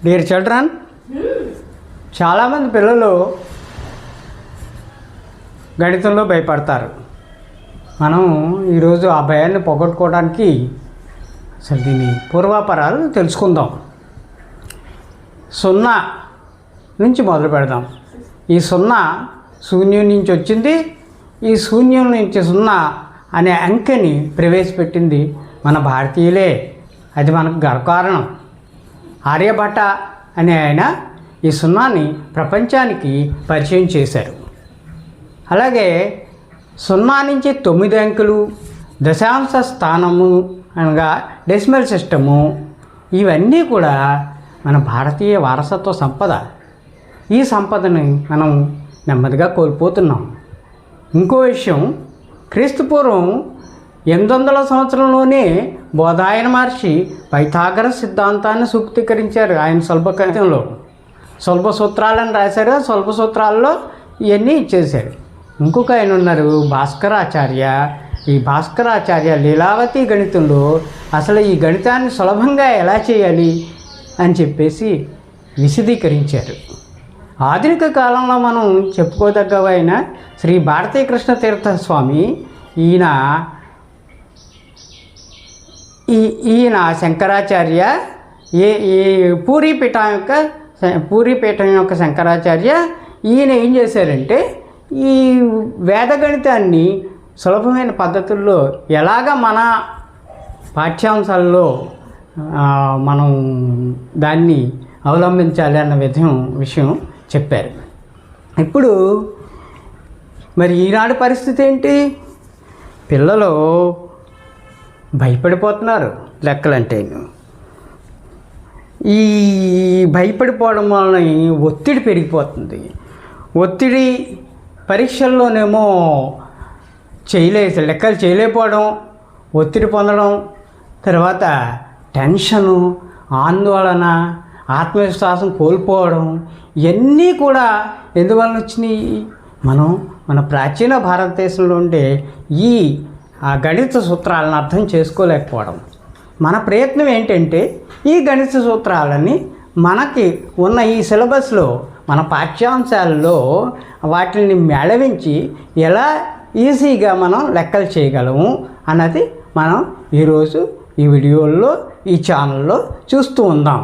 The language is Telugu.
డియర్ చిల్డ్రన్, చాలామంది పిల్లలు గణితంలో భయపడతారు. మనం ఈరోజు ఆ భయాన్ని పోగొట్టుకోవడానికి అసలు దీని పూర్వాపరాలు తెలుసుకుందాం. 0 నుంచి మొదలు పెడదాం. ఈ 0 శూన్యం నుంచి వచ్చింది. ఈ శూన్యం నుంచి 0 అనే అంకెని ప్రవేశపెట్టింది మన భారతీయులే. అది మనకు గర్వకారణం. ఆర్యభట్ట అనే ఆయన ఈ 0ని ప్రపంచానికి పరిచయం చేశారు. అలాగే 0 నుంచి 9 అంకెలు, దశాంశ స్థానము అనగా డెసిమల్ సిస్టము, ఇవన్నీ కూడా మన భారతీయ వారసత్వ సంపద. ఈ సంపదని మనం నెమ్మదిగా కోల్పోతున్నాం. ఇంకో విషయం, క్రీస్తుపూర్వం 800 సంవత్సరంలోనే బోధాయన మహర్షి పైథాగరస్ సిద్ధాంతాన్ని సూక్తీకరించారు. ఆయన స్వల్ప సూత్రాలను రాశారు. స్వల్ప సూత్రాల్లో ఇవన్నీ ఇచ్చేశారు. ఇంకొక ఆయన ఉన్నారు భాస్కరాచార్య. ఈ భాస్కరాచార్య లీలావతి గణితంలో అసలు ఈ గణితాన్ని సులభంగా ఎలా చేయాలి అని చెప్పేసి విశదీకరించారు. ఆధునిక కాలంలో మనం చెప్పుకోదగ్గవైన శ్రీ భారతీ కృష్ణ తీర్థ స్వామి, ఈయన శంకరాచార్య, ఈ పూరీపీఠం యొక్క శంకరాచార్య. ఈయన ఏం చేశారంటే ఈ వేద గణితాన్ని సులభమైన పద్ధతుల్లో ఎలాగ మన పాఠ్యాంశాల్లో మనం దాన్ని అవలంబించాలి అన్న విషయం చెప్పారు. ఇప్పుడు మరి ఈనాడు పరిస్థితి ఏంటి? పిల్లలు భయపడిపోతున్నారు లెక్కలంటే. ఈ భయపడిపోవడం వలన ఒత్తిడి పెరిగిపోతుంది. ఒత్తిడి పరీక్షల్లోనేమో లెక్కలు చేయలేకపోవడం, ఒత్తిడి పొందడం, తర్వాత టెన్షను, ఆందోళన, ఆత్మవిశ్వాసం కోల్పోవడం, ఇవన్నీ కూడా ఎందువలన వచ్చినాయి? మన ప్రాచీన భారతదేశంలో ఉండే ఆ గణిత సూత్రాలను అర్థం చేసుకోలేకపోవడం. మన ప్రయత్నం ఏంటంటే ఈ గణిత సూత్రాలని మనకి ఉన్న ఈ సిలబస్లో, మన పాఠ్యాంశాలలో వాటిని మేళవించి ఎలా ఈజీగా మనం లెక్కలు చేయగలము అన్నది మనం ఈరోజు ఈ వీడియోల్లో, ఈ ఛానల్లో చూస్తూ ఉందాం.